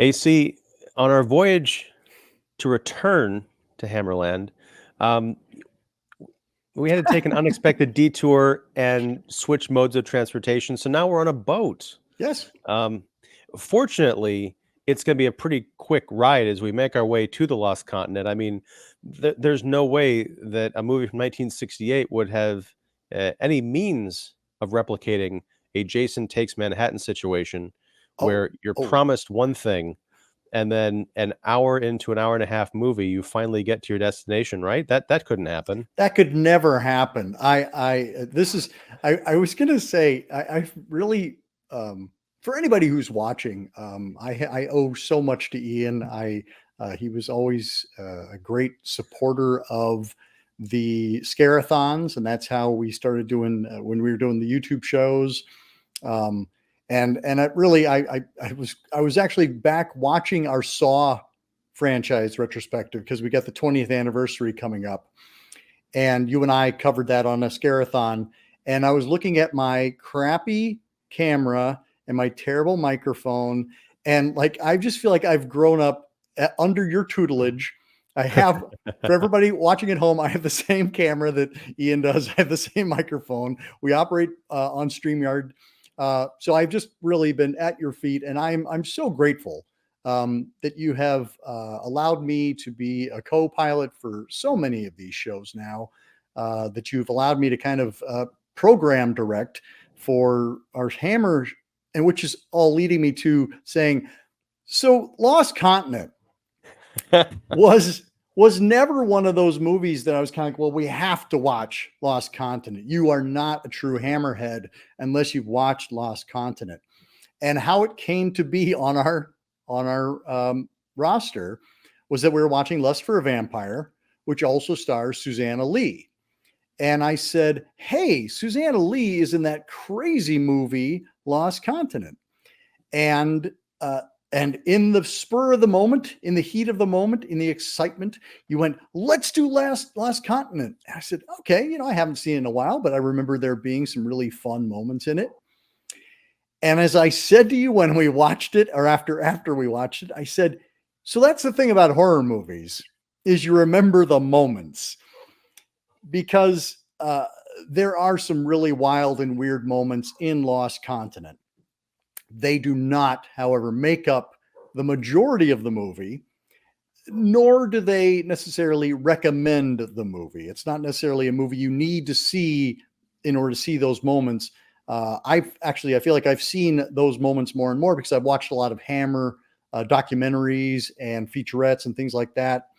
AC, on our voyage to return to Hammerland, um, we had to take an unexpected detour and switch modes of transportation. So now we're on a boat. Yes. Um, Fortunately, it's going to be a pretty quick ride as we make our way to the Lost Continent. I mean, there's no way that a movie from 1968 would have any means of replicating a Jason Takes Manhattan situation Oh, where you're oh, promised one thing and then an hour into an hour and a half movie, you finally get to your destination, right? That couldn't happen. that could never happen. I was going to say, I really, for anybody who's watching, I owe so much to Ian. He was always a great supporter of the scarathons, and that's how we started doing when we were doing the YouTube shows. Um, and it really, I was actually back watching our Saw franchise retrospective because we got the 20th anniversary coming up, and you and I covered that on a scarathon. And I was looking at my crappy camera and my terrible microphone, and like I just feel like I've grown up under your tutelage. I have, for everybody watching at home, I have the same camera that Ian does. I have the same microphone. We operate on StreamYard. So I've just really been at your feet, and I'm so grateful that you have allowed me to be a co-pilot for so many of these shows now, that you've allowed me to kind of program direct for our Hammer, and which is all leading me to saying, so Lost Continent was never one of those movies that I was kind of like, well, we have to watch Lost Continent. You are not a true Hammerhead unless you've watched Lost Continent. And how it came to be on our roster was that we were watching Lust for a Vampire, which also stars Susanna Lee. And I said, hey, Susanna Lee is in that crazy movie Lost Continent. And in the spur of the moment, in the heat of the moment, in the excitement, you went, let's do Lost Continent. And I said, okay, I haven't seen it in a while, but I remember there being some really fun moments in it. And as I said to you when we watched it, or after we watched it, I said, so that's the thing about horror movies, is you remember the moments, because there are some really wild and weird moments in Lost Continent. They do not, however, make up the majority of the movie, nor do they necessarily recommend the movie. It's not necessarily a movie you need to see in order to see those moments. I feel like I've seen those moments more and more because I've watched a lot of Hammer documentaries and featurettes and things like that.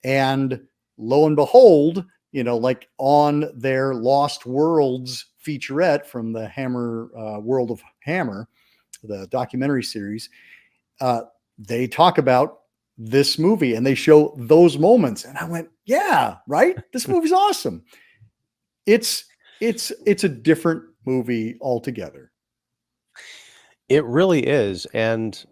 And lo and behold, like on their Lost Worlds featurette from the Hammer World of Hammer, the documentary series, they talk about this movie and they show those moments. And I went, yeah, right. This movie's awesome. It's a different movie altogether. It really is. And,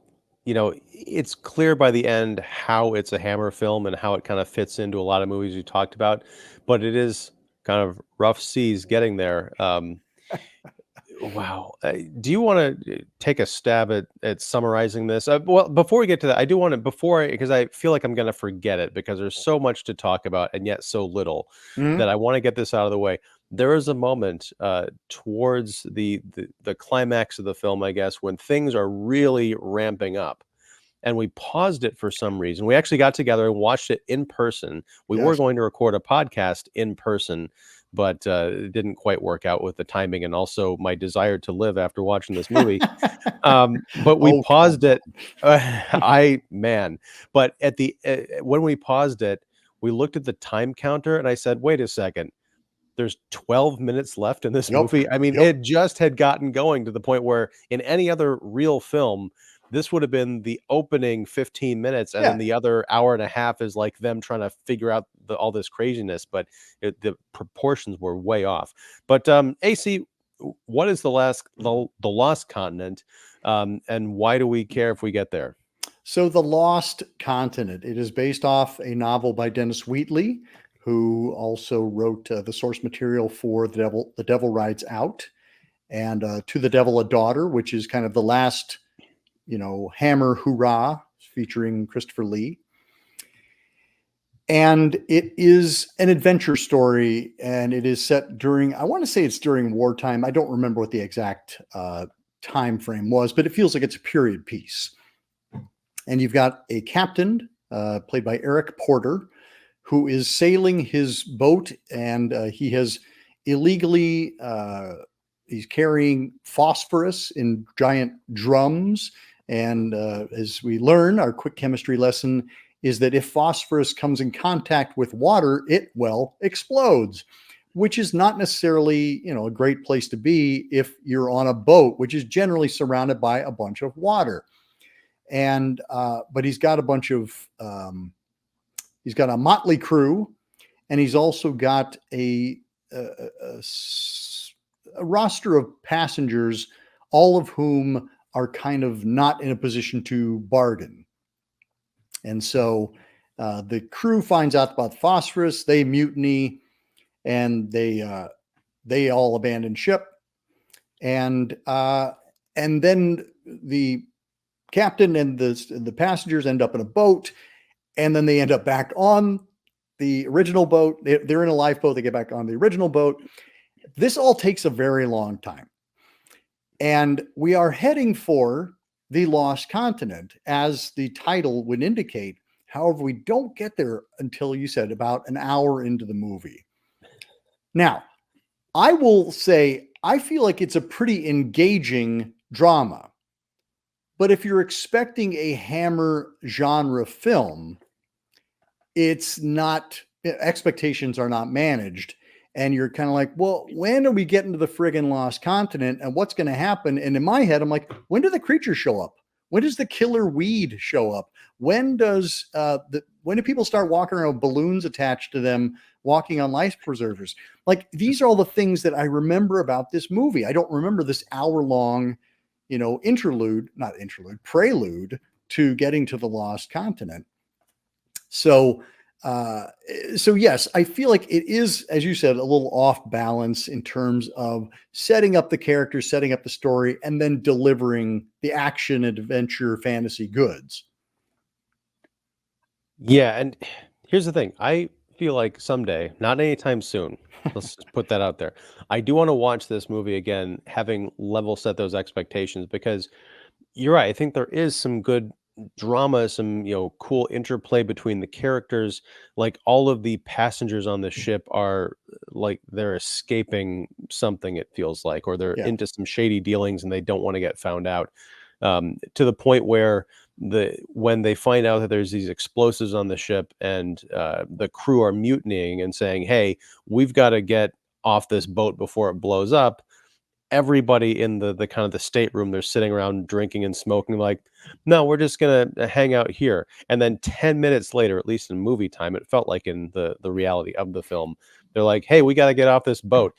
it's clear by the end how it's a Hammer film and how it kind of fits into a lot of movies you talked about, but it is kind of rough seas getting there. Wow. Do you want to take a stab at summarizing this? Well, before we get to that, I do want to, because I feel like I'm going to forget it because there's so much to talk about and yet so little that I want to get this out of the way. There is a moment towards the climax of the film, I guess, when things are really ramping up. And we paused it for some reason. We actually got together and watched it in person. We were going to record a podcast in person, but it didn't quite work out with the timing and also my desire to live after watching this movie. But we paused it. But at the when we paused it, we looked at the time counter and I said, wait a second. There's 12 minutes left in this movie. I mean, it just had gotten going to the point where in any other real film, this would have been the opening 15 minutes, and then the other hour and a half is like them trying to figure out all this craziness, but the proportions were way off. But AC, what is the Lost Continent, and why do we care if we get there? So the Lost Continent, it is based off a novel by Dennis Wheatley, who also wrote the source material for The Devil Rides Out, and To the Devil a Daughter, which is kind of the last Hammer Hurrah featuring Christopher Lee. And it is an adventure story, and it is set during, I want to say it's during wartime. I don't remember what the exact time frame was, but it feels like it's a period piece. And you've got a captain played by Eric Porter, who is sailing his boat, and he has illegally, he's carrying phosphorus in giant drums. And as we learn, our quick chemistry lesson is that if phosphorus comes in contact with water, it, explodes, which is not necessarily, a great place to be if you're on a boat, which is generally surrounded by a bunch of water. And, but he's got a bunch of, he's got a motley crew, and he's also got a roster of passengers, all of whom are kind of not in a position to bargain. And so the crew finds out about phosphorus, they mutiny, and they all abandon ship. And then the captain and the passengers end up in a boat, and then they end up back on the original boat. They're in a lifeboat, they get back on the original boat. This all takes a very long time. And we are heading for the Lost Continent, as the title would indicate. However, we don't get there until, you said, about an hour into the movie. Now, I will say, I feel like it's a pretty engaging drama. But if you're expecting a Hammer genre film, it's not, expectations are not managed. And you're kind of like, well, when are we getting to the friggin' Lost Continent, and what's going to happen? And in my head, I'm like, when do the creatures show up? When does the killer weed show up? When does when do people start walking around with balloons attached to them, walking on life preservers? Like, these are all the things that I remember about this movie. I don't remember this hour-long, prelude to getting to the Lost Continent. So yes, I feel like it is, as you said, a little off balance in terms of setting up the characters, setting up the story, and then delivering the action, adventure, fantasy goods. Yeah, and here's the thing. I feel like someday, not anytime soon, let's just put that out there. I do want to watch this movie again, having level set those expectations, because you're right. I think there is some good drama, some, cool interplay between the characters. Like, all of the passengers on the ship are like they're escaping something, it feels like, or they're into some shady dealings and they don't want to get found out. To the point where when they find out that there's these explosives on the ship, and the crew are mutinying and saying, "Hey, we've got to get off this boat before it blows up." Everybody in the kind of the stateroom, they're sitting around drinking and smoking, like, no, we're just gonna hang out here. And then 10 minutes later, at least in movie time, it felt like in the reality of the film, they're like, hey, we got to get off this boat.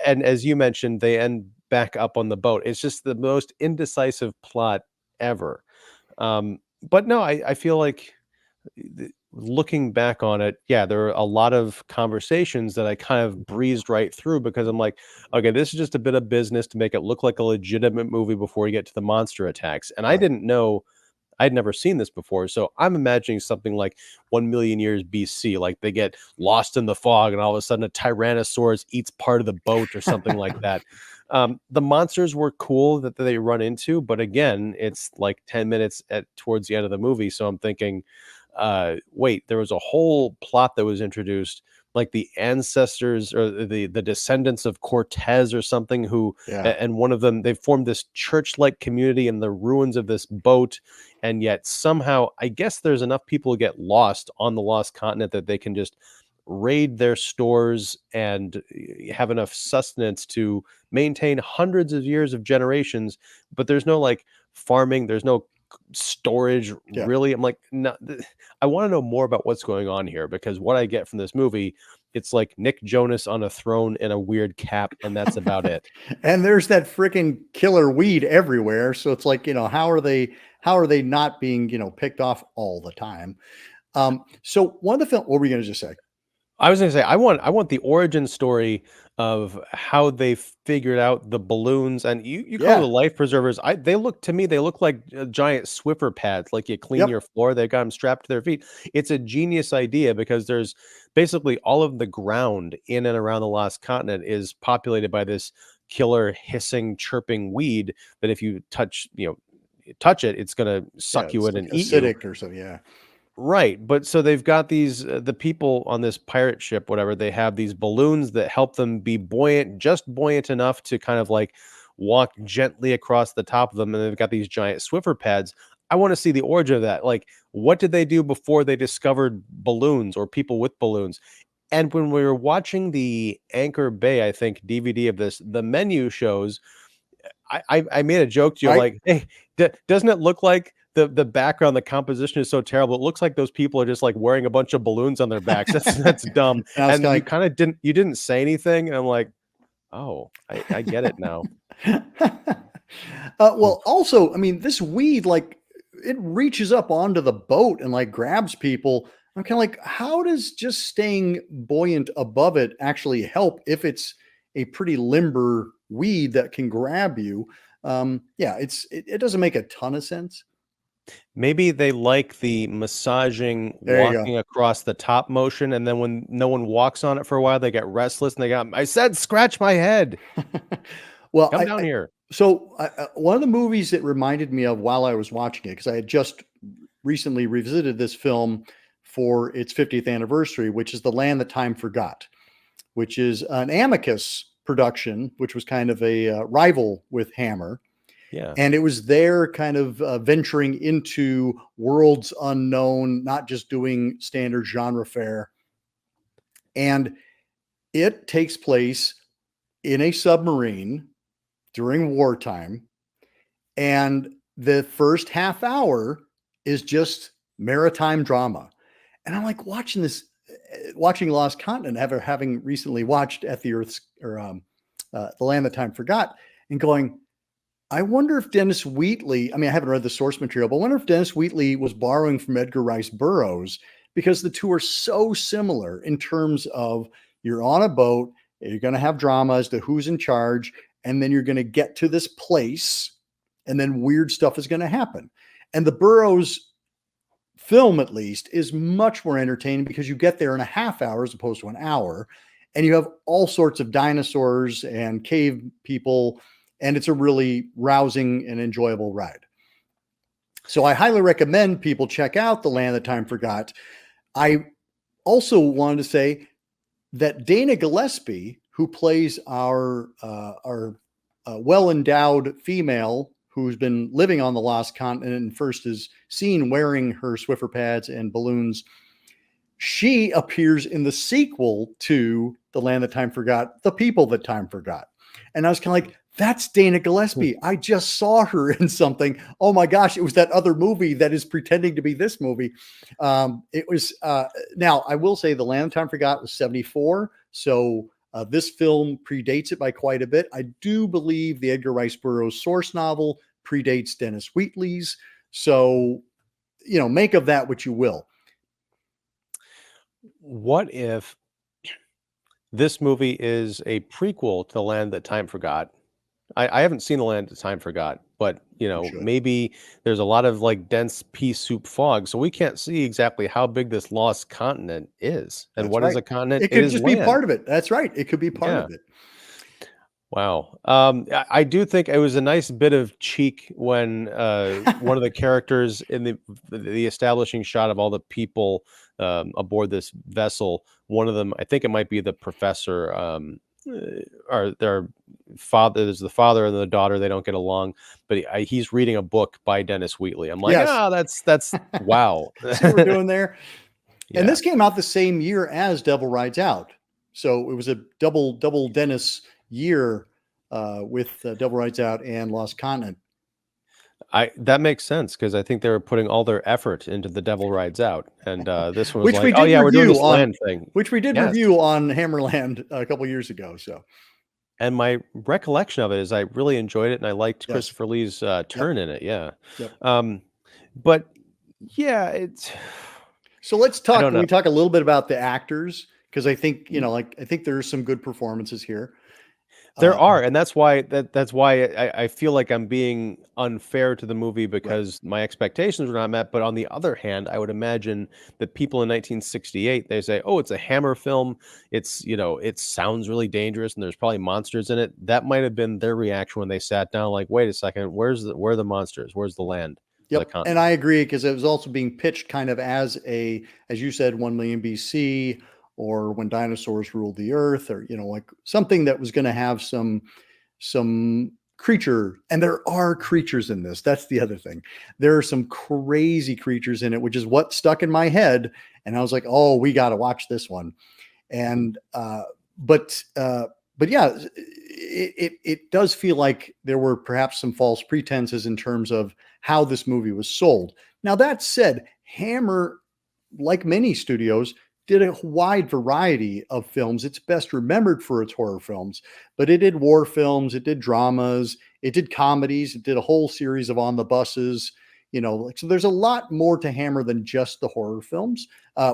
And as you mentioned, they end back up on the boat. It's just the most indecisive plot ever. But no, I feel like, looking back on it, yeah, there are a lot of conversations that I kind of breezed right through, because I'm like, okay, this is just a bit of business to make it look like a legitimate movie before you get to the monster attacks. And I Right. didn't know, I'd never seen this before. So I'm imagining something like 1 million years BC, like they get lost in the fog and all of a sudden a Tyrannosaurus eats part of the boat or something like that. The monsters were cool that they run into, but again, it's like 10 minutes towards the end of the movie. So I'm thinking, wait, there was a whole plot that was introduced, like the ancestors or the descendants of Cortez or something, who Yeah. and one of them, they formed this church-like community in the ruins of this boat. And yet somehow, I guess there's enough people who get lost on the Lost Continent that they can just raid their stores and have enough sustenance to maintain hundreds of years of generations. But there's no, like, farming, there's no storage, Yeah. really. I'm like, no, I want to know more about what's going on here, because what I get from this movie, it's like Nick Jonas on a throne in a weird cap, and that's about it. And there's that freaking killer weed everywhere. So it's like, how are they not being, picked off all the time? So one of the film, what were we going to just say? I was gonna say I want the origin story of how they figured out the balloons, and you call Yeah. the life preservers. They look to me, they look like giant Swiffer pads, like you clean Yep. your floor. They've got them strapped to their feet. It's a genius idea because there's basically all of the ground in and around the lost continent is populated by this killer hissing, chirping weed that if you touch it, it's gonna Yeah. suck you It's in like and eat you. acidic or something. Yeah. Right, but so they've got these the people on this pirate ship, whatever, they have these balloons that help them be buoyant, just buoyant enough to kind of like walk gently across the top of them, and they've got these giant Swiffer pads. I want to see the origin of that. Like, what did they do before they discovered balloons or people with balloons? And when we were watching the Anchor Bay, I think DVD of this, the menu shows I made a joke to you Right. like, "Hey, doesn't it look like the background, the composition is so terrible? It looks like those people are just like wearing a bunch of balloons on their backs. That's dumb." And I was And kind you didn't say anything, and I'm like, "Oh, I get it now." of like, Hmm. well, also, I mean, this weed, like, it reaches up onto the boat and like grabs people. I'm kind of like, how does just staying buoyant above it actually help if it's a pretty limber weed that can grab you? Yeah, it doesn't make a ton of sense. Maybe they like the massaging, There you go. walking across the top motion, and then when no one walks on it for a while, they get restless and they got, "I said scratch my head. Well, Come down here." one of the movies that reminded me of while I was watching it, because I had just recently revisited this film for its 50th anniversary, which is The Land That Time Forgot, which is an Amicus production, which was kind of a rival with Hammer. Yeah. And it was their kind of venturing into worlds unknown, not just doing standard genre fare. And it takes place in a submarine during wartime. And the first half hour is just maritime drama. And I'm like watching this, watching Lost Continent, having recently watched At the Earth's or The Land That Time Forgot, and going, I wonder if Dennis Wheatley, I mean, I haven't read the source material, but I wonder if Dennis Wheatley was borrowing from Edgar Rice Burroughs, because the two are so similar in terms of you're on a boat, you're going to have drama as to who's in charge, and then you're going to get to this place, and then weird stuff is going to happen. And the Burroughs film, at least, is much more entertaining because you get there in a half hour as opposed to an hour, and you have all sorts of dinosaurs and cave people, and it's a really rousing and enjoyable ride. So I highly recommend people check out The Land That Time Forgot. I also wanted to say that Dana Gillespie, who plays our well endowed female who's been living on the lost continent and first is seen wearing her Swiffer pads and balloons, she appears in the sequel to The Land That Time Forgot, The People That Time Forgot. And I was kind of like, that's Dana Gillespie. I just saw her in something. Oh my gosh, it was that other movie that is pretending to be this movie. It was, now I will say The Land That Time Forgot was 74. So this film predates it by quite a bit. I do believe the Edgar Rice Burroughs source novel predates Dennis Wheatley's. So, make of that what you will. What if this movie is a prequel to The Land That Time Forgot? I haven't seen The Land That Time Forgot, but You should. maybe there's a lot of like dense pea soup fog, so we can't see exactly how big this lost continent is. And That's what is right. a continent? It It could is just be land. part of it. That's right. It could be part Yeah. of it. Wow. I do think it was a nice bit of cheek when one of the characters in the establishing shot of all the people aboard this vessel, one of them, I think it might be the professor, or their father. There's the father and the daughter. They don't get along, but he's reading a book by Dennis Wheatley. I'm like, Yes. ah, that's wow. See what we're doing there? And Yeah. this came out the same year as Devil Rides Out. So it was a double Dennis year with Devil Rides Out and Lost Continent. I that makes sense because I think they were putting all their effort into The Devil Rides Out, and this one was which like, we "Oh did yeah, we're doing review this on land thing." which we did Yes, review on Hammerland a couple years ago. So and my recollection of it is I really enjoyed it, and I liked yes. Christopher Lee's Yep. turn in it. Yeah, Yep. um, but yeah, it's So let's I talk. don't Can know. we talk a little bit about the actors? because I think, like, I think there's some good performances here. There are, and that's why I feel like I'm being unfair to the movie Right. because my expectations were not met. But on the other hand, I would imagine that people in 1968, they say, "Oh, it's a Hammer film. It's, it sounds really dangerous, and there's probably monsters in it." That might have been their reaction when they sat down, like, "Wait a second, where are the monsters? Where's the land for the Yep. And continent?" I agree because it was also being pitched kind of as as you said, 1 million BC, or when dinosaurs ruled the earth, or, like something that was going to have some creature. And there are creatures in this. That's the other thing. There are some crazy creatures in it, which is what stuck in my head. And I was like, oh, we got to watch this one. And, but, uh, but yeah, it does feel like there were perhaps some false pretenses in terms of how this movie was sold. Now, that said, Hammer, like many studios, did a wide variety of films. It's best remembered for its horror films, but it did war films, it did dramas, it did comedies, it did a whole series of On the Buses. So there's a lot more to Hammer than just the horror films.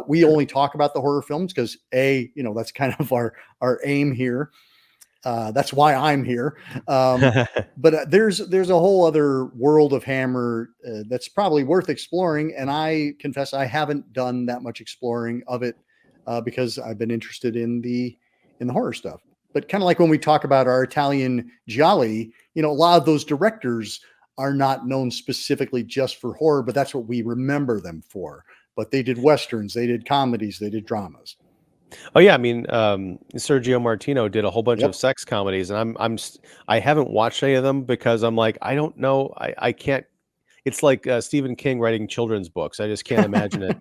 We Sure. only talk about the horror films because that's kind of our aim here. That's why I'm here. But there's a whole other world of Hammer that's probably worth exploring, and I confess I haven't done that much exploring of it because I've been interested in the horror stuff. But kind of like when we talk about our Italian Gialli, a lot of those directors are not known specifically just for horror, but that's what we remember them for. But they did westerns, they did comedies, they did dramas. Oh yeah, I mean, Sergio Martino did a whole bunch of Yep. sex comedies, and I haven't watched any of them because I'm like, I don't know, I can't. It's like Stephen King writing children's books. I just can't imagine it,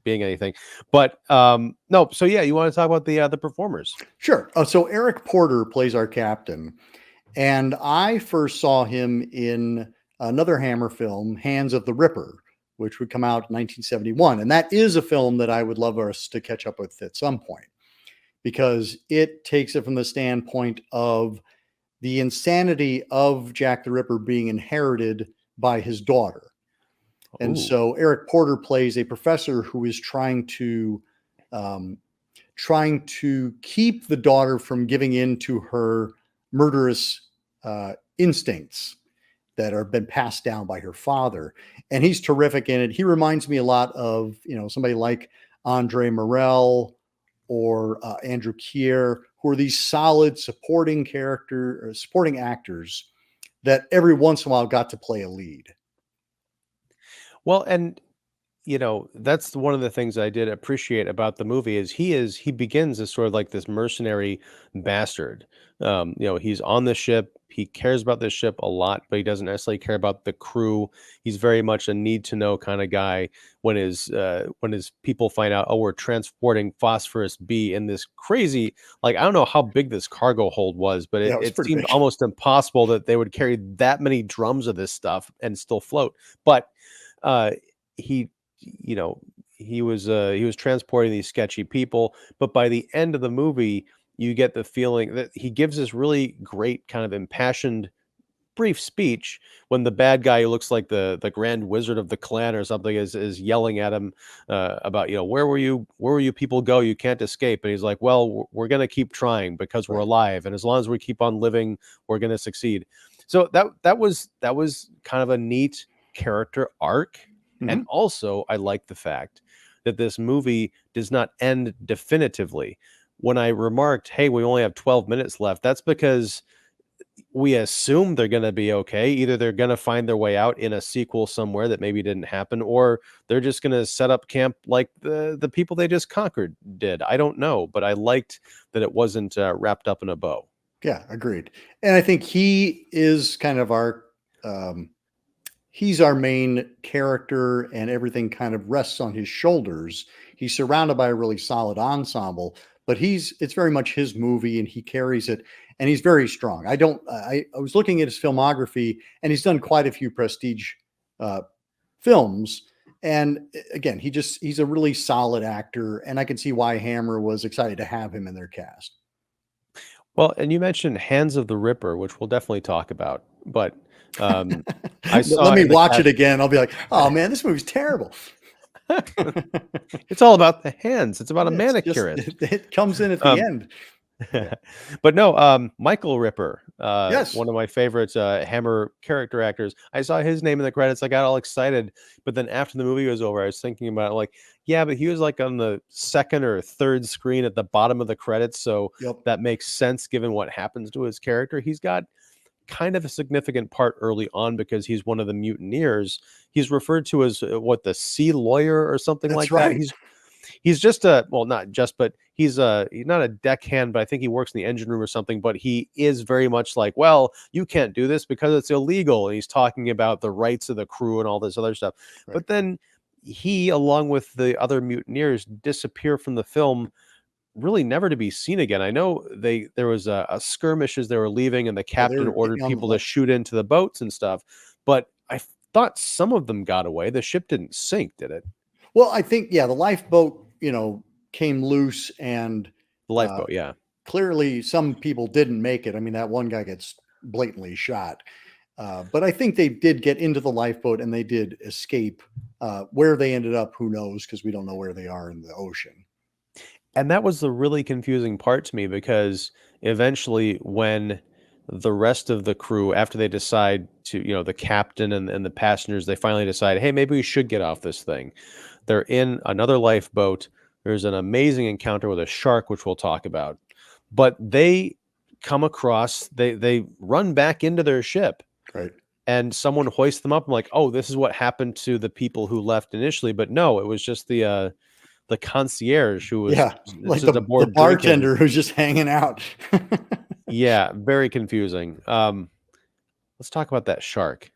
being anything. But no, so yeah, you want to talk about the performers? Sure. So Eric Porter plays our captain. And I first saw him in another Hammer film, Hands of the Ripper, which would come out in 1971. And that is a film that I would love us to catch up with at some point because it takes it from the standpoint of the insanity of Jack the Ripper being inherited by his daughter. And Ooh. so Eric Porter plays a professor who is um, trying to keep the daughter from giving in to her murderous instincts that are been passed down by her father. And he's terrific in it. He reminds me a lot of, somebody like Andre Morel or Andrew Kier, who are these solid supporting actors that every once in a while got to play a lead. Well, and that's one of the things I did appreciate about the movie is he begins as sort of like this mercenary bastard. He's on the ship. He cares about the ship a lot, but he doesn't necessarily care about the crew. He's very much a need to know kind of guy. When his people find out, oh, we're transporting phosphorus B in this crazy, like, I don't know how big this cargo hold was, but Yeah, it, it was it pretty seemed big. almost impossible that they would carry that many drums of this stuff and still float. But uh, he he was transporting these sketchy people, but by the end of the movie, you get the feeling that he gives this really great kind of impassioned brief speech when the bad guy who looks like the grand wizard of the clan or something is yelling at him about, where will you people go, you can't escape, and he's like, well, we're going to keep trying because we're Right. alive, and as long as we keep on living, we're going to succeed. So that was kind of a neat character arc. And Mhm. also, I like the fact that this movie does not end definitively. When I remarked, hey, we only have 12 minutes left, that's because we assume they're going to be okay. Either they're going to find their way out in a sequel somewhere that maybe didn't happen, or they're just going to set up camp like the people they just conquered did. I don't know, but I liked that it wasn't wrapped up in a bow. Yeah, agreed. And I think he is kind of um, he's our main character and everything kind of rests on his shoulders. He's surrounded by a really solid ensemble, but it's very much his movie and he carries it and he's very strong. I was looking at his filmography and he's done quite a few prestige uh, films. And again, he's a really solid actor and I can see why Hammer was excited to have him in their cast. Well, and you mentioned Hands of the Ripper, which we'll definitely talk about, but I Let saw me in the watch cast. it again. I'll be like, oh man, this movie's terrible. It's all about the hands. It's about a It's just manicurist. it comes in at the Um, end. Yeah. but no, Michael Ripper, Yes. one of my favorites, Hammer character actors. I saw his name in the credits. I got all excited, but then after the movie was over, I was thinking about it, like, yeah, but he was like on the second or third screen at the bottom of the credits, so Yep. that makes sense given what happens to his character. He's got kind of a significant part early on because he's one of the mutineers. He's referred to as what, the sea lawyer or something That's like that. right. He's just a, well, not just, but he's not a deckhand, but I think he works in the engine room or something. But he is very much like, well, you can't do this because it's illegal. And he's talking about the rights of the crew and all this other stuff. Right. But then he, along with the other mutineers, disappear from the film, really never to be seen again. I know there was a skirmish as they were leaving, and the Yeah, they captain were getting ordered on the people to boat. shoot into the boats and stuff. But I thought some of them got away. The ship didn't sink, did it? Well, I think, yeah, the lifeboat, came loose and The uh, lifeboat, yeah. clearly some people didn't make it. I mean, that one guy gets blatantly shot. But I think they did get into the lifeboat and they did escape. Where they ended up, who knows? Because we don't know where they are in the ocean. And that was the really confusing part to me, because eventually when the rest of the crew, after they decide to, the captain and the passengers, they finally decide, hey, maybe we should get off this thing. They're in another lifeboat. There's an amazing encounter with a shark, which we'll talk about. But they come across, they run back into their ship, Right. and someone hoists them up. I'm like, oh, this is what happened to the people who left initially. But no, it was just the concierge who was Yeah. Like just the aboard drinking. bartender who's just hanging out. Yeah, very confusing. Let's talk about that shark.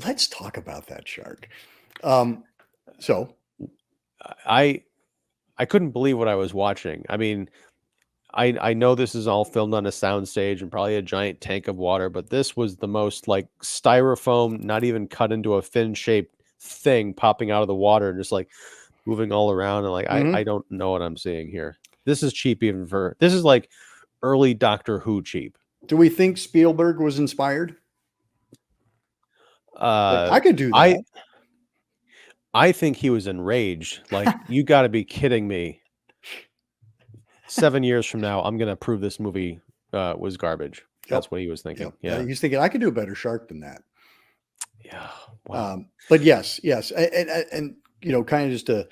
Let's talk about that shark. Um, so I I couldn't believe what I was watching. I mean, I know this is all filmed on a soundstage and probably a giant tank of water, but this was the most like styrofoam, not even cut into a fin shaped thing popping out of the water and just like moving all around. And like, I mhm. don't know what I'm seeing here. This is cheap, even for this is like early Doctor Who cheap. Do we think Spielberg was inspired? Like, Uh I could do I that. I think he was enraged. Like, you gotta be kidding me. 7 years from now, I'm gonna prove this movie was garbage. Yep. That's what he was thinking. Yep. Yeah. He's thinking I could do a better shark than that. Yeah. Wow. But yes, yes, and kind of just to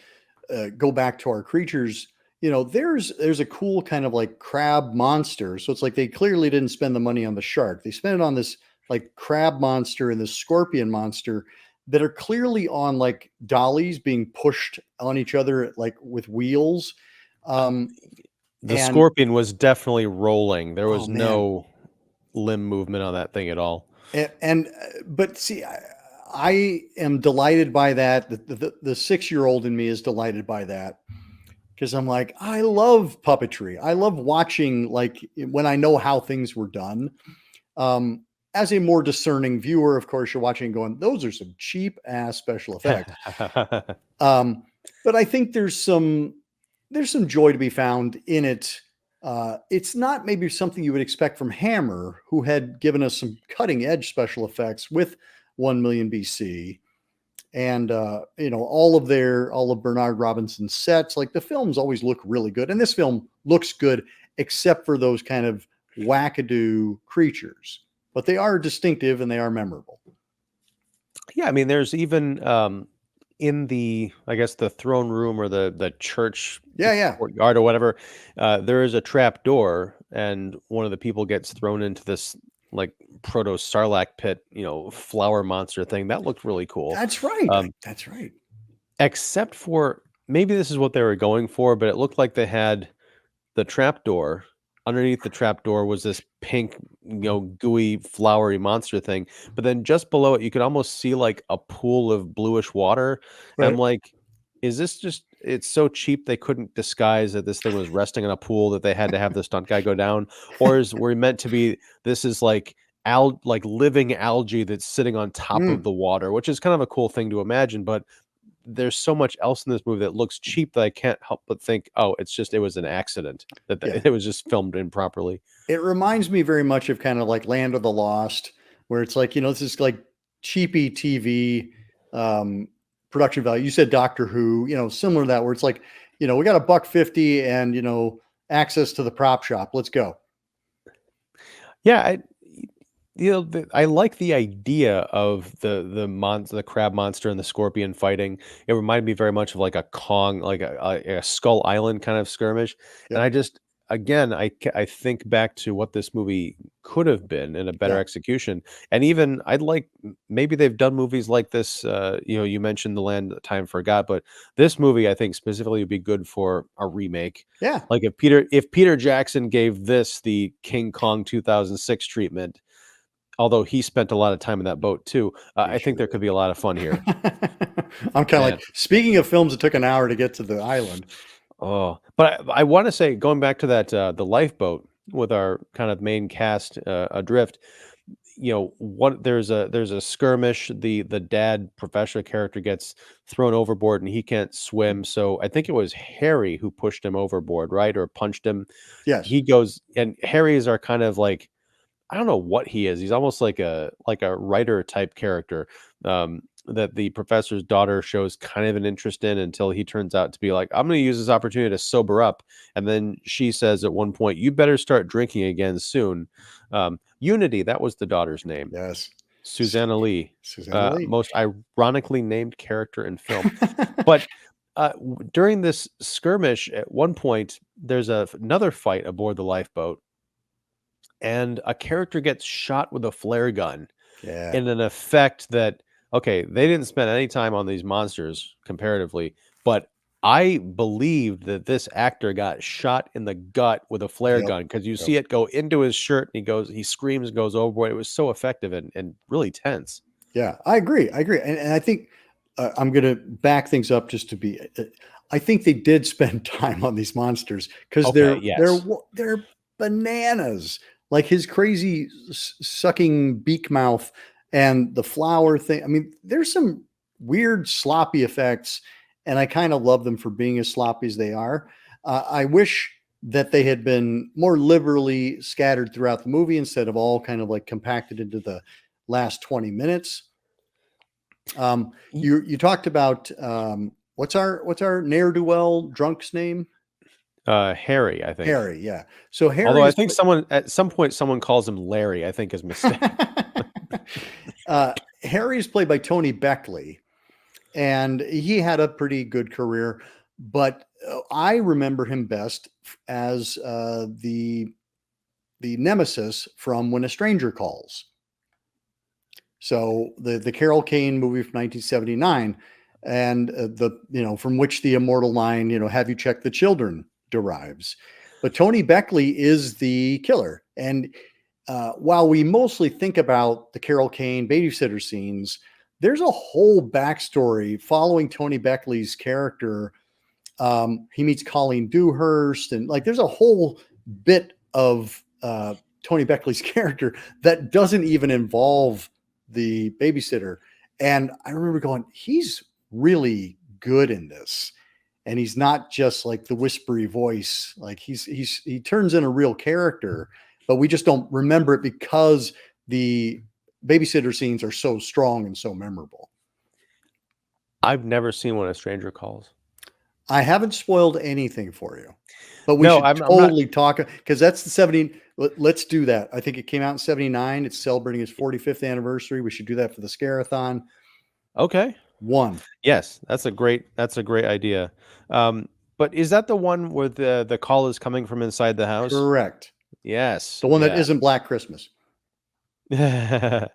go back to our creatures. There's a cool kind of like crab monster. So it's like they clearly didn't spend the money on the shark. They spent it on this like crab monster and this scorpion monster that are clearly on like dollies being pushed on each other like with wheels. Um, The and scorpion was definitely rolling. There oh was man, no limb movement on that thing at all. but see, I am delighted by that. The 6-year-old in me is delighted by that because I'm like, I love puppetry. I love watching like when I know how things were done. Um, as a more discerning viewer, of course, you're watching and going, those are some cheap ass special effects. Um, but I think there's some joy to be found in it. It's not maybe something you would expect from Hammer, who had given us some cutting edge special effects with 1 million BC and all of Bernard Robinson's sets. Like the films always look really good, and this film looks good except for those kind of wackadoo creatures, but they are distinctive and they are memorable. Yeah, I mean, there's even in the, I guess, the throne room or the church Yeah, yeah, courtyard or whatever, there is a trap door, and one of the people gets thrown into this like proto Sarlacc pit, flower monster thing. That looked really cool. that's right. Um, That's right. except for maybe this is what they were going for, but it looked like they had the trap door. Underneath the trap door was this pink, gooey, flowery monster thing. But then just below it, you could almost see like a pool of bluish water. And I'm Right. like, is this just, it's so cheap they couldn't disguise that this thing was resting in a pool that they had to have the stunt guy go down? Or is we meant to be, this is like like living algae that's sitting on top of Mm, the water, which is kind of a cool thing to imagine, but there's so much else in this movie that looks cheap that I can't help but think, oh, it was an accident that yeah. it was just filmed improperly. It reminds me very much of kind of like Land of the Lost, where it's like, this is like cheapy TV, um, production value. You said Doctor Who, similar to that, where it's like, we got $1.50 and, access to the prop shop. Let's go. Yeah, I like the idea of the crab monster and the scorpion fighting. It reminded me very much of like a Kong, like a Skull Island kind of skirmish. And Yep. I just, again, I think back to what this movie could have been in a better Yeah. execution. And even I'd like, maybe they've done movies like this. You mentioned The Land That Time Forgot, but this movie I think specifically would be good for a remake. Yeah. Like if Peter Jackson gave this the King Kong 2006 treatment, although he spent a lot of time in that boat too, I think there could be a lot of fun here. I'm kind of And like, speaking of films that took an hour to get to the island. but I want to say, going back to that the lifeboat with our kind of main cast adrift, there's a skirmish. The dad professor character gets thrown overboard and he can't swim. So I think it was Harry who pushed him overboard, right, or punched him. Yes. He goes, and Harry's are kind of like, I don't know what he is. He's almost like a writer type character that the professor's daughter shows kind of an interest in until he turns out to be like, I'm going to use this opportunity to sober up. And then she says at one point, "You better start drinking again soon." Unity, that was the daughter's name. Yes. Susanna Lee, Susanna Lee. most ironically named character in film. But during this skirmish, at one point, there's another fight aboard the lifeboat. And a character gets shot with a flare gun Yeah. in an effect that, okay, they didn't spend any time on these monsters comparatively, but I believed that this actor got shot in the gut with a flare Yep. gun because you see it go into his shirt and he screams and goes overboard. It was so effective and really tense. Yeah, I agree. And I think I'm going to back things up just to be. I think they did spend time on these monsters because Okay, yes. they're bananas. Like his crazy sucking beak mouth and the flower thing. I mean, there's some weird sloppy effects, and I kind of love them for being as sloppy as they are. I wish that they had been more liberally scattered throughout the movie instead of all kind of like compacted into the last 20 minutes. You talked about what's our ne'er-do-well drunk's name? Harry, I think. Harry, yeah. So Harry, although I think someone at some point someone calls him Larry, I think is mistake. Harry is played by Tony Beckley, and he had a pretty good career, but I remember him best as the nemesis from When a Stranger Calls. So the Carol Kane movie from 1979, and from which the immortal line, "Have you checked the children?" derives. But Tony Beckley is the killer, and while we mostly think about the Carol Kane babysitter scenes, there's a whole backstory following Tony Beckley's character. He meets Colleen Dewhurst, and like there's a whole bit of Tony Beckley's character that doesn't even involve the babysitter. And I remember going, he's really good in this. And he's not just like the whispery voice. Like he turns in a real character, but we just don't remember it because the babysitter scenes are so strong and so memorable. I've never seen When a Stranger Calls. I haven't spoiled anything for you, but we No, should I'm totally talk because that's the 70. Let's do that. I think it came out in 79. It's celebrating its 45th anniversary. We should do that for the Scarathon. Okay. One. Yes, that's a great idea. But is that the one where the call is coming from inside the house? Correct. Yes. The one that isn't Black Christmas. But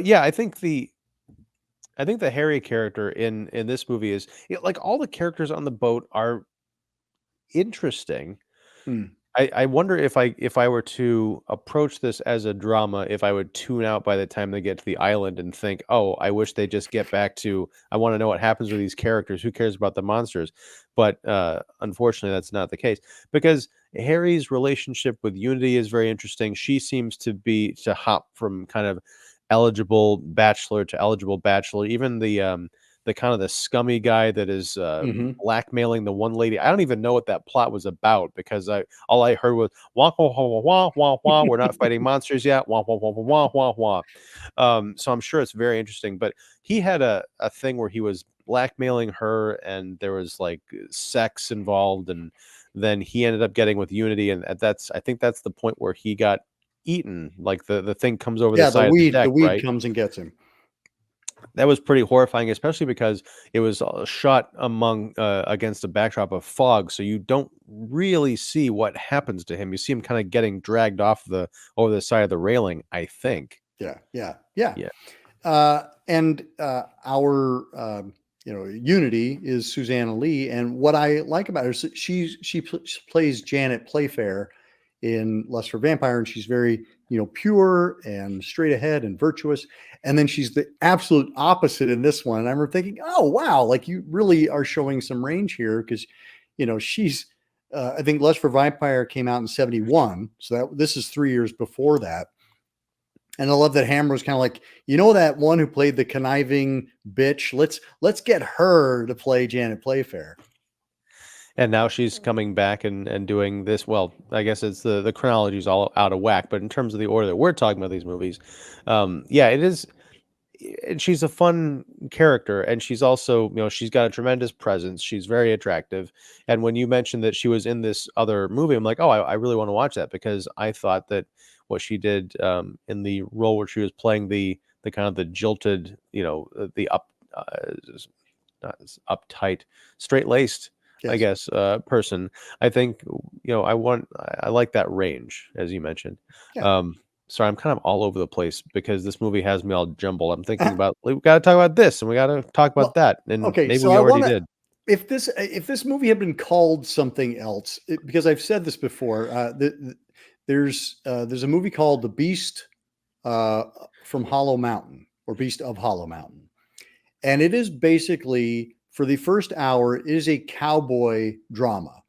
yeah, I think the Harry character in this movie is like all the characters on the boat are interesting. I wonder if I were to approach this as a drama, if I would tune out by the time they get to the island and think, oh, I wish they just get back to, I want to know what happens with these characters. Who cares about the monsters? But unfortunately, that's not the case because Harry's relationship with Unity is very interesting. She seems to hop from kind of eligible bachelor to eligible bachelor. Even the the kind of the scummy guy that is Mhm. blackmailing the one lady. I don't even know what that plot was about because all I heard was wah wah wah wah wah wah. We're not fighting monsters yet. Wah wah wah wah wah wah wah. So I'm sure it's very interesting. But he had a thing where he was blackmailing her, and there was like sex involved, and then he ended up getting with Unity, and I think that's the point where he got eaten. Like the thing comes over the Yeah, side of the the deck, weed right? comes and gets him. That was pretty horrifying, especially because it was shot among against a backdrop of fog, so you don't really see what happens to him. You see him kind of getting dragged off the over the side of the railing, I think. Yeah, yeah, yeah. Yeah. And our Unity is Susanna Lee, and what I like about her is that she plays Janet Playfair in Lust for Vampire, and she's very pure and straight ahead and virtuous. And then she's the absolute opposite in this one. And I remember thinking, oh wow, like you really are showing some range here because she's I think Lust for Vampire came out in 71, so that this is 3 years before that. And I love that Hammer was kind of like, that one who played the conniving bitch. Let's get her to play Janet Playfair. And now she's coming back and doing this. Well, I guess it's the chronology is all out of whack, but in terms of the order that we're talking about these movies, yeah, it is. And she's a fun character, and she's also, she's got a tremendous presence. She's very attractive. And when you mentioned that she was in this other movie, I'm like, oh, I really want to watch that because I thought that what she did in the role where she was playing the kind of the jilted, the not as uptight, straight laced, I Yes. guess, person. I think, I like that range, as you mentioned. Yeah. Um, Sorry, I'm kind of all over the place because this movie has me all jumbled. I'm thinking about we got to talk about this and we got to talk about Well, that, and okay. maybe So we I already want to, did. if this movie had been called something else, because I've said this before, there's a movie called The Beast uh, from Hollow Mountain or Beast of Hollow Mountain. And it is basically for the first hour, it is a cowboy drama.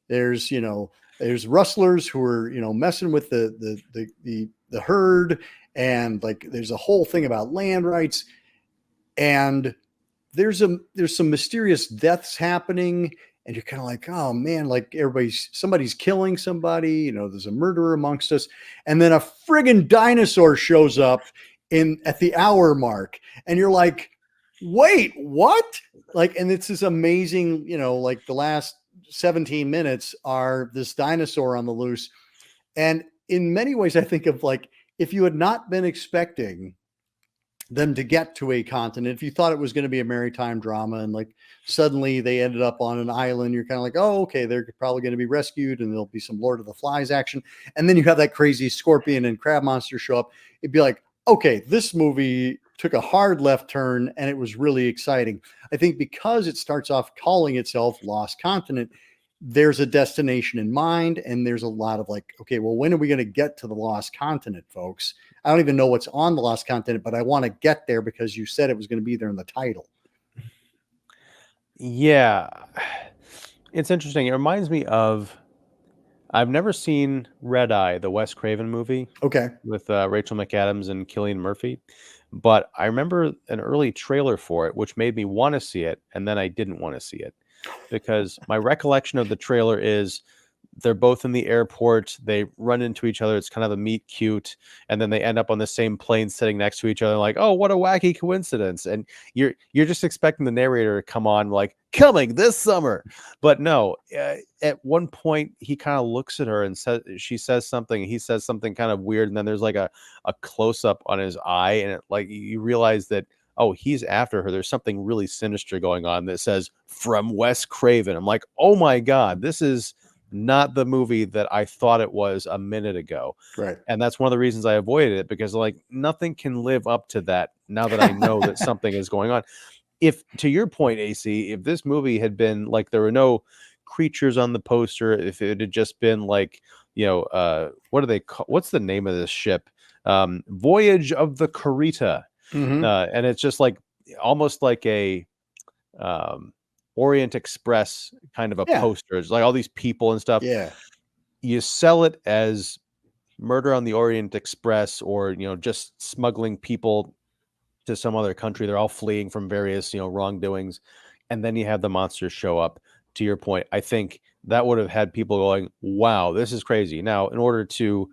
There's, there's rustlers who are, messing with the herd, and like there's a whole thing about land rights, and there's some mysterious deaths happening, and you're kind of like, oh man, like somebody's killing somebody, there's a murderer amongst us, and then a friggin' dinosaur shows up in at the hour mark, and you're like, wait, what? Like, and it's this amazing, like the last 17 minutes are this dinosaur on the loose. And in many ways, I think of like if you had not been expecting them to get to a continent, if you thought it was going to be a maritime drama and like suddenly they ended up on an island, you're kind of like, oh, okay, they're probably going to be rescued and there'll be some Lord of the Flies action. And then you have that crazy scorpion and crab monster show up. It'd be like, okay, this movie took a hard left turn and it was really exciting. I think because it starts off calling itself Lost Continent, there's a destination in mind, and there's a lot of like, okay, well, when are we going to get to the Lost Continent, folks? I don't even know what's on the Lost Continent, but I want to get there because you said it was going to be there in the title. Yeah, it's interesting. It reminds me of I've never seen Red Eye, the Wes Craven movie Okay. with Rachel McAdams and Cillian Murphy, but I remember an early trailer for it, which made me want to see it, and then I didn't want to see it because my recollection of the trailer is they're both in the airport. They run into each other. It's kind of a meet cute, and then they end up on the same plane sitting next to each other. Like, oh, what a wacky coincidence! And you're just expecting the narrator to come on like coming this summer, but no. At one point, he kind of looks at her and says, she says something. He says something kind of weird, and then there's like a close up on his eye, and it, like you realize that. Oh, he's after her. There's something really sinister going on that says from Wes Craven. I'm like, oh my God, this is not the movie that I thought it was a minute ago. Right. And that's one of the reasons I avoided it because like nothing can live up to that now that I know that something is going on. If to your point, AC, if this movie had been like there were no creatures on the poster, if it had just been like, what do they call what's the name of this ship? Voyage of the Carita. Mm-hmm. And it's just like almost like a Orient Express kind of a Yeah. poster. It's like all these people and stuff. Yeah. You sell it as Murder on the Orient Express or just smuggling people to some other country. They're all fleeing from various, wrongdoings. And then you have the monsters show up. To your point, I think that would have had people going, wow, this is crazy. Now, in order to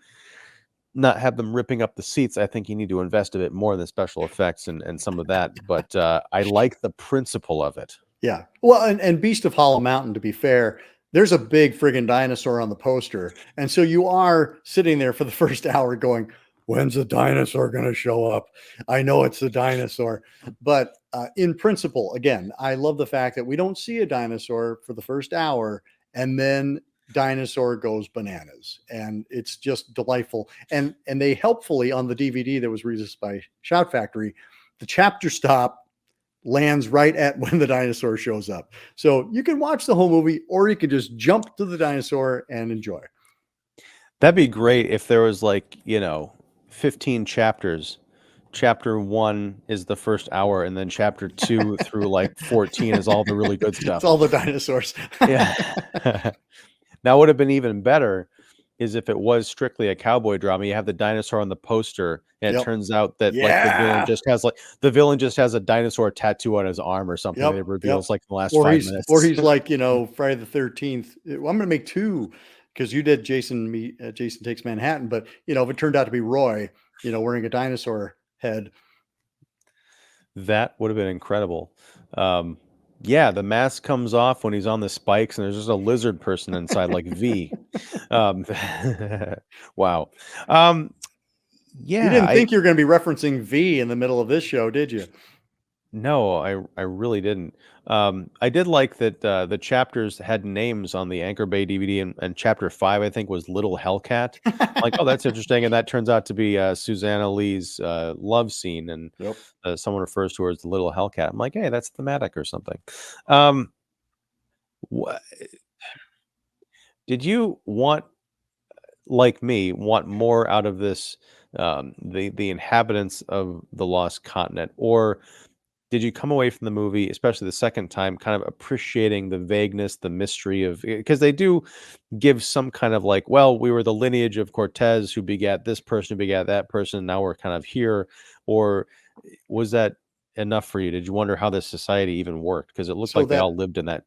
not have them ripping up the seats, I think you need to invest a bit more in the special effects and some of that. But I like the principle of it. Yeah. Well, and Beast of Hollow Mountain, to be fair, there's a big friggin' dinosaur on the poster. And so you are sitting there for the first hour going, when's the dinosaur going to show up? I know it's the dinosaur. But in principle, again, I love the fact that we don't see a dinosaur for the first hour and then dinosaur goes bananas, and it's just delightful. And they helpfully, on the DVD that was released by Shout Factory, the chapter stop lands right at when the dinosaur shows up. So you can watch the whole movie, or you could just jump to the dinosaur and enjoy. That'd be great if there was 15 chapters. Chapter 1 is the first hour, and then chapter 2 through 14 is all the really good stuff. It's all the dinosaurs. Yeah. Now, what would have been even better is if it was strictly a cowboy drama. You have the dinosaur on the poster, and it turns out that the villain just has a dinosaur tattoo on his arm or something. It reveals in the last 5 minutes. Or he's like, Friday the 13th. I'm going to make 2 because you did Jason Takes Manhattan. But if it turned out to be Roy, wearing a dinosaur head, that would have been incredible. Yeah, the mask comes off when he's on the spikes, and there's just a lizard person inside, like V. Wow. Yeah, you didn't think you were going to be referencing V in the middle of this show, did you? No, I really didn't. I did like that the chapters had names on the Anchor Bay DVD, and chapter 5, I think, was Little Hellcat. Like, oh, that's interesting, and that turns out to be Susanna Lee's love scene, and someone refers to her as the Little Hellcat. I'm like, hey, that's thematic or something. Did you like me, want more out of this, the inhabitants of the Lost Continent, or did you come away from the movie, especially the second time, kind of appreciating the vagueness, the mystery of, because they do give some kind of well, we were the lineage of Cortez who begat this person, who begat that person, now we're kind of here, or was that enough for you? Did you wonder how this society even worked? Because it looked like they all lived in that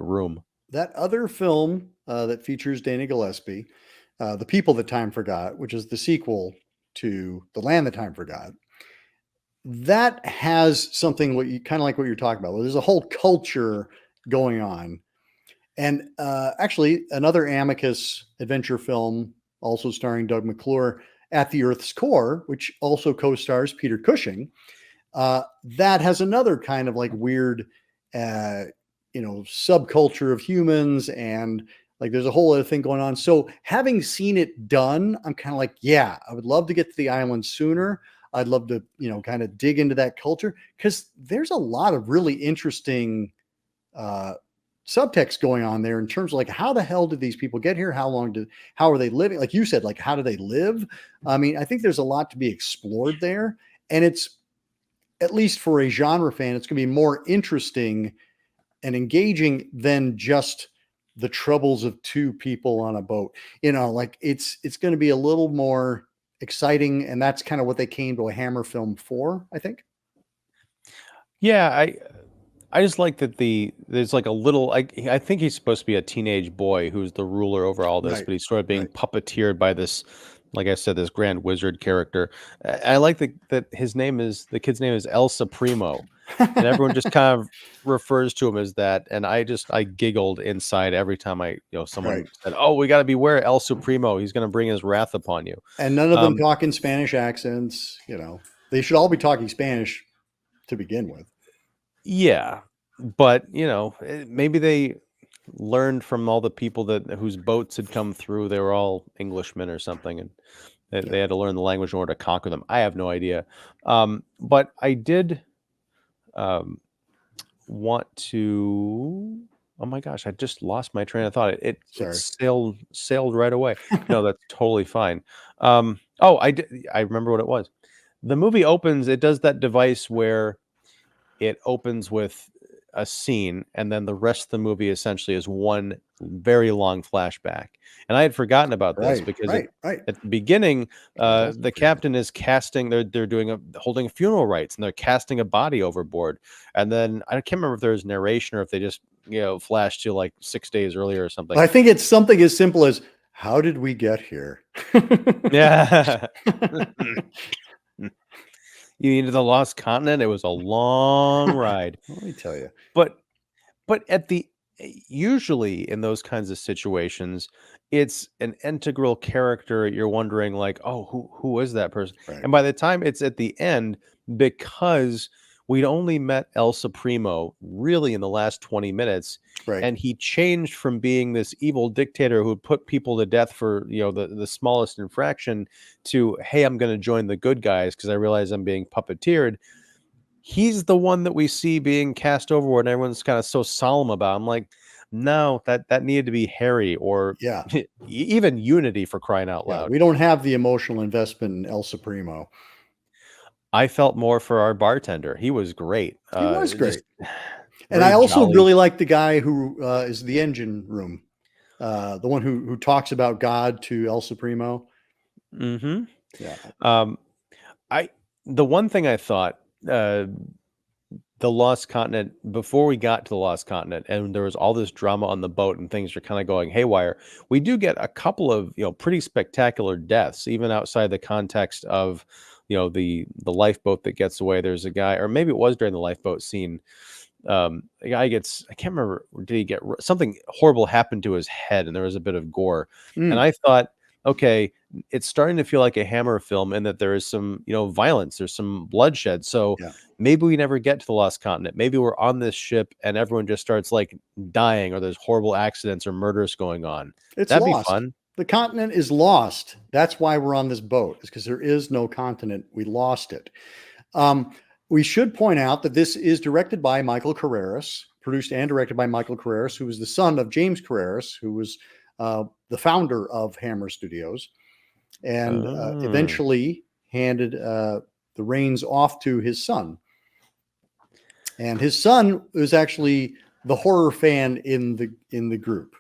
room. That other film that features Dana Gillespie, The People That Time Forgot, which is the sequel to The Land That Time Forgot, that has something what you're talking about. There's a whole culture going on. And actually, another Amicus adventure film, also starring Doug McClure, At the Earth's Core, which also co-stars Peter Cushing, that has another kind of weird, subculture of humans, and there's a whole other thing going on. So having seen it done, I'm kind of like, yeah, I would love to get to the island sooner. I'd love to, kind of dig into that culture, because there's a lot of really interesting subtext going on there in terms of how the hell did these people get here? How are they living? Like you said, how do they live? I mean, I think there's a lot to be explored there, and it's, at least for a genre fan, it's going to be more interesting and engaging than just the troubles of 2 people on a boat. It's going to be a little more exciting, and that's kind of what they came to a Hammer film for, I think. Yeah, I just like that there's a little, I think he's supposed to be a teenage boy who's the ruler over all this, but he's sort of being puppeteered by this, like I said, this grand wizard character. I like that the kid's name is El Supremo, and everyone just kind of refers to him as that. And I giggled inside every time someone said, "Oh, we got to beware El Supremo. He's going to bring his wrath upon you." And none of them talk in Spanish accents. They should all be talking Spanish to begin with. Yeah, but maybe they learned from all the people whose boats had come through. They were all Englishmen or something, and they had to learn the language in order to conquer them. I have no idea. But I did want to. Oh my gosh, I just lost my train of thought. It sailed right away. No, that's totally fine. I remember what it was. The movie opens. It does that device where it opens with a scene, and then the rest of the movie essentially is one very long flashback. And I had forgotten about this Right, because right, right. at the beginning, I was also the forgetting. captain is casting. They're doing holding funeral rites, and they're casting a body overboard. And then I can't remember if there's narration or if they just flash to like 6 days earlier or something. I think it's something as simple as, "How did we get here?" Yeah. You into the lost continent? It was a long ride. Let me tell you. But at the usually in those kinds of situations, it's an integral character. You're wondering like, oh, who is that person? Right, And by the time it's at the end, because we'd only met El Supremo really in the last 20 minutes, right. and he changed from being this evil dictator who would put people to death for the smallest infraction to, hey, I'm going to join the good guys because I realize I'm being puppeteered. He's the one that we see being cast overboard, and everyone's kind of so solemn about. I'm like, no, that needed to be Harry or Yeah, even Unity, for crying out yeah, loud. we don't have the emotional investment in El Supremo. I felt more for our bartender. He was great. He was Just great. And I very also jolly. really like the guy who is the engine room, the one who talks about God to El Supremo. Hmm. Yeah, I the one thing I thought, uh, the Lost Continent, before we got to the Lost Continent, and there was all this drama on the boat, and things are kind of going haywire. We do get a couple of pretty spectacular deaths, even outside the context of the lifeboat that gets away. There's a guy, or maybe it was during the lifeboat scene. A guy gets, I can't remember, did he get something horrible happened to his head, and there was a bit of gore. And mm, I thought, okay, it's starting to feel like a Hammer film in that there is some violence, there's some bloodshed. So yeah, maybe we never get to the Lost Continent. Maybe we're on this ship and everyone just starts like dying, or there's horrible accidents or murders going on. it's That'd be lost. fun. The continent is lost. That's why we're on this boat. Is because there is no continent. We lost it. Um, we should point out that this is directed by Michael Carreras, produced and directed by Michael Carreras, who was the son of James Carreras, who was the founder of Hammer Studios, and Oh. eventually handed the reins off to his son. And his son was actually the horror fan in the group.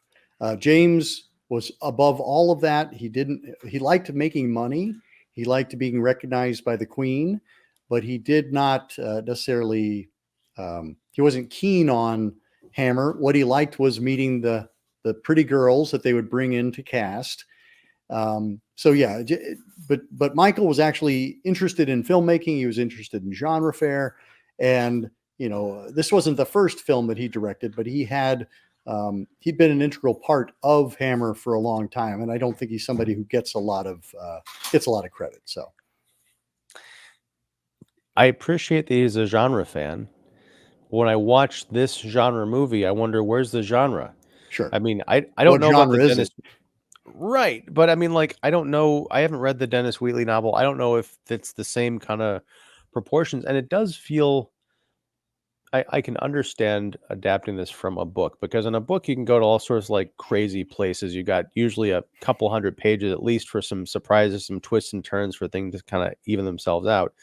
James was above all of that. He liked making money. He liked being recognized by the Queen, but he did not necessarily. He wasn't keen on Hammer. What he liked was meeting the pretty girls that they would bring in to cast. So yeah, but Michael was actually interested in filmmaking. He was interested in genre fare, and this wasn't the first film that he directed, but he'd been an integral part of Hammer for a long time, and I don't think he's somebody who gets a lot of credit. So I appreciate that he's a genre fan. When I watch this genre movie, I wonder, where's the genre? sure, I mean, I don't what know about the genre is Dennis. it? Right, but I mean, like, I don't know. I haven't read the Dennis Wheatley novel. I don't know if it's the same kind of proportions, and it does feel. I can understand adapting this from a book, because in a book you can go to all sorts of like crazy places. You got usually a couple hundred pages at least for some surprises, some twists and turns for things to kind of even themselves out.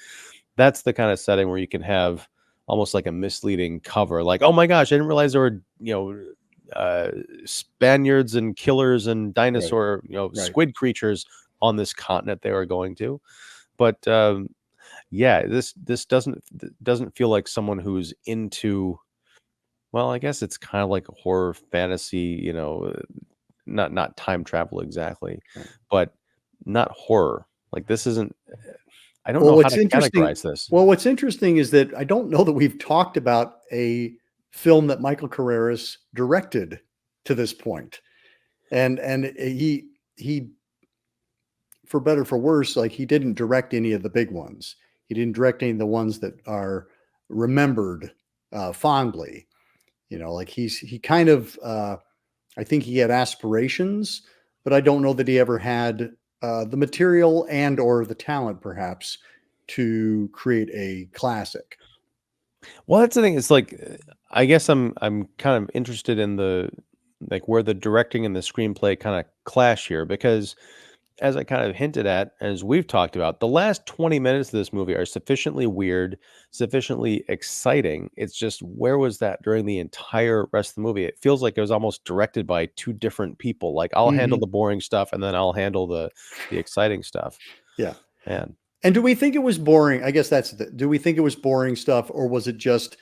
That's the kind of setting where you can have almost like a misleading cover, like, oh my gosh, I didn't realize there were Spaniards and killers and Right, dinosaur right. squid creatures on this continent they were going to. But yeah, this doesn't feel like someone who's into. Well, I guess it's kind of like a horror fantasy, not time travel exactly, Right. but not horror. Like, this isn't. I don't Well, know how what's to interesting categorize this. well, what's interesting is that I don't know that we've talked about a film that Michael Carreras directed to this point. And he for better for worse, like he didn't direct any of the big ones. He didn't direct any of the ones that are remembered fondly. Like he kind of I think he had aspirations, but I don't know that he ever had the material and or the talent perhaps to create a classic. Well, that's the thing. It's like, I guess I'm kind of interested in the, like, where the directing and the screenplay kind of clash here, because as I kind of hinted at, as we've talked about, the last 20 minutes of this movie are sufficiently weird, sufficiently exciting. It's just, where was that during the entire rest of the movie? It feels like it was almost directed by two different people. Like, I'll handle Mhm. the boring stuff, and then I'll handle the exciting stuff. Yeah. Man. And do we think it was boring? I guess do we think it was boring stuff, or was it just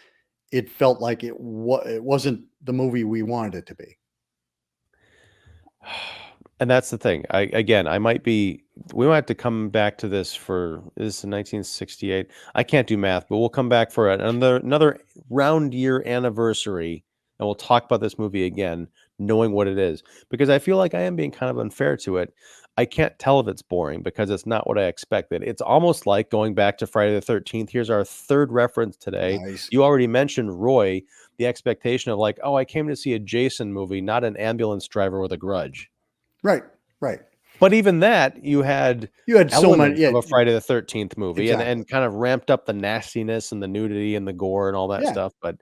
it felt like it wasn't the movie we wanted it to be? And that's the thing. I might be we might have to come back to this for this is 1968. I can't do math, but we'll come back for another round year anniversary, and we'll talk about this movie again, knowing what it is. Because I feel like I am being kind of unfair to it. I can't tell if it's boring because it's not what I expected. It's almost like going back to Friday the 13th. Here's our third reference today. Nice. You already mentioned Roy, the expectation of like, oh, I came to see a Jason movie, not an ambulance driver with a grudge. Right. Right. But even that, you had You had so many. elements Yeah. of a Friday the 13th movie Exactly. and kind of ramped up the nastiness and the nudity and the gore and all that Yeah. stuff, but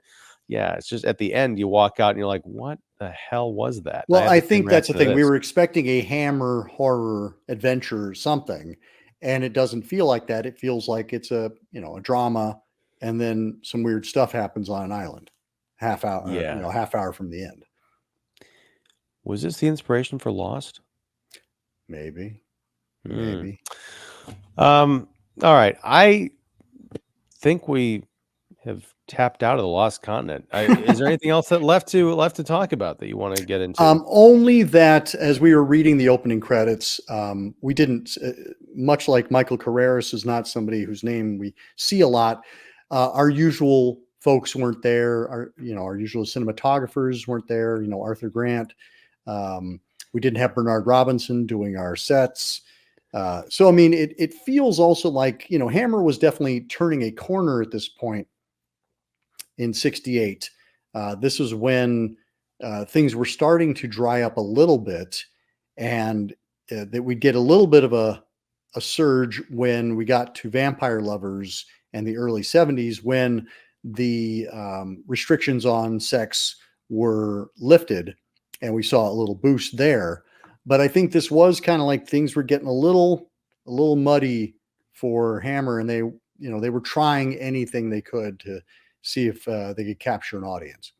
yeah, it's just at the end, you walk out and you're like, "What the hell was that?" And I Well, had I the same think that's the reaction to thing. We this. were expecting a Hammer horror adventure or something, and it doesn't feel like that. It feels like it's a drama, and then some weird stuff happens on an island, Yeah. half hour from the end. Was this the inspiration for Lost? Maybe, Hmm. maybe. All right. I think we have tapped out of the Lost Continent. Is there anything else that left to talk about that you wanna get into? Only that as we were reading the opening credits, we didn't, much like Michael Carreras is not somebody whose name we see a lot. Our usual folks weren't there. Our usual cinematographers weren't there. Arthur Grant. Um, we didn't have Bernard Robinson doing our sets. So I mean, it feels also like Hammer was definitely turning a corner at this point in '68. This was when things were starting to dry up a little bit, and that we'd get a little bit of a surge when we got to Vampire Lovers and the early '70s, when the restrictions on sex were lifted, and we saw a little boost there. But I think this was kind of like things were getting a little muddy for Hammer, and they were trying anything they could to see if they could capture an audience.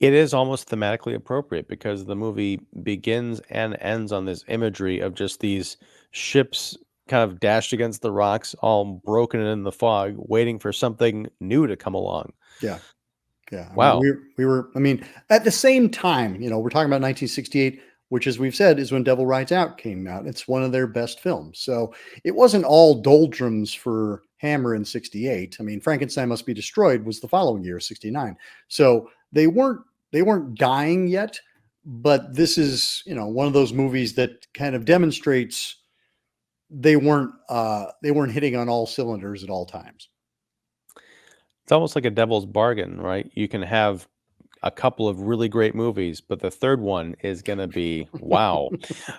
It is almost thematically appropriate because the movie begins and ends on this imagery of just these ships kind of dashed against the rocks, all broken in the fog, waiting for something new to come along. Yeah, yeah. I mean, Wow. we were. I mean, at the same time, we're talking about 1968, which, as we've said, is when Devil Rides Out came out. It's one of their best films. So it wasn't all doldrums for Hammer in '68. I mean, Frankenstein Must Be Destroyed was the following year, '69. So they weren't dying yet. But this is one of those movies that kind of demonstrates they weren't hitting on all cylinders at all times. It's almost like a devil's bargain, right? You can have a couple of really great movies, but the third one is gonna be wow.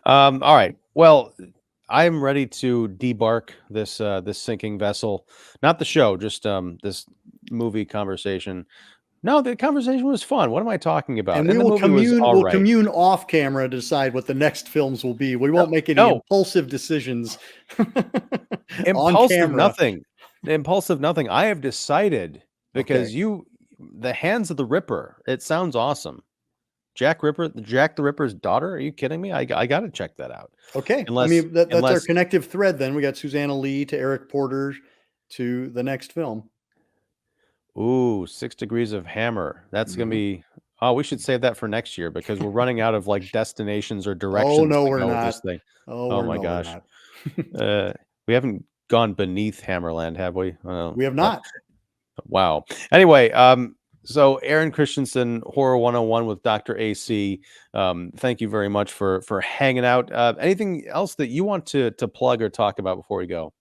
All right. Well, I'm ready to debark this sinking vessel. Not the show, just this movie conversation. No, the conversation was fun. What am I talking about? And we And the will movie was commune all we'll right. commune off camera to decide what the next films will be. We No, won't make any no, impulsive decisions on impulsive camera. nothing. Impulsive nothing. I have decided Okay. because the Hands of the Ripper. It sounds awesome. Jack the Ripper's daughter? Are you kidding me? I gotta check that out. Okay. I Unless mean, that's our unless connective thread then. We got Susanna Lee to Eric Porter to the next film. ooh, 6 Degrees of Hammer. That's gonna Mhm. be oh, we should save that for next year because we're running out of, like, destinations or Oh, directions no, to we're go with this not. thing. Oh, Oh we're my no, we're gosh. not. Uh, we haven't gone beneath Hammerland, have we? We have But not. wow. Anyway, so Aaron Christensen, Horror 101 with Dr. AC. Thank you very much for hanging out. Anything else that you want to plug or talk about before we go?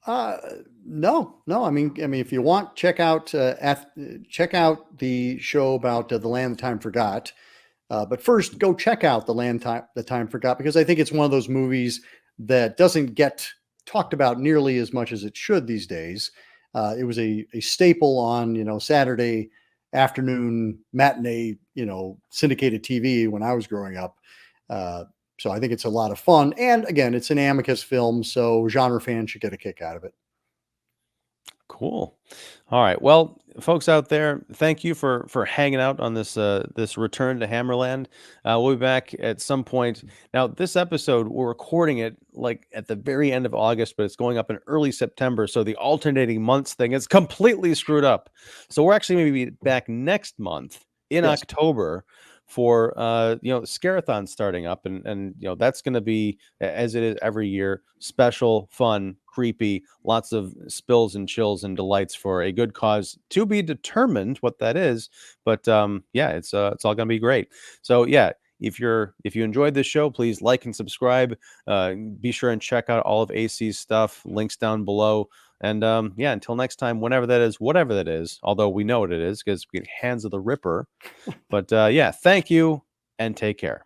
Uh, no, no. I mean, if you want, check out the show about the Land That Time Forgot. But first, go check out the Time Forgot, because I think it's one of those movies that doesn't get talked about nearly as much as it should these days. It was a staple on Saturday afternoon matinee syndicated TV when I was growing up. Uh, So I think it's a lot of fun. And again, it's an amicus film, so genre fans should get a kick out of it. Cool. All right. Well, folks out there, thank you for hanging out on this return to Hammerland. We'll be back at some point. Now, this episode we're recording it like at the very end of August, but it's going up in early September, so the alternating months thing is completely screwed up. So we're actually going to be back next month in Yes. October for Scarathon starting up, and that's going to be, as it is every year, special, fun, creepy, lots of spills and chills and delights for a good cause to be determined what that is. But yeah, it's all going to be great. So yeah, if you enjoyed this show, please like and subscribe. Be sure and check out all of AC's stuff, links down below. And yeah, until next time, whenever that is, whatever that is, although we know what it is because we get Hands of the Ripper. But yeah, thank you and take care.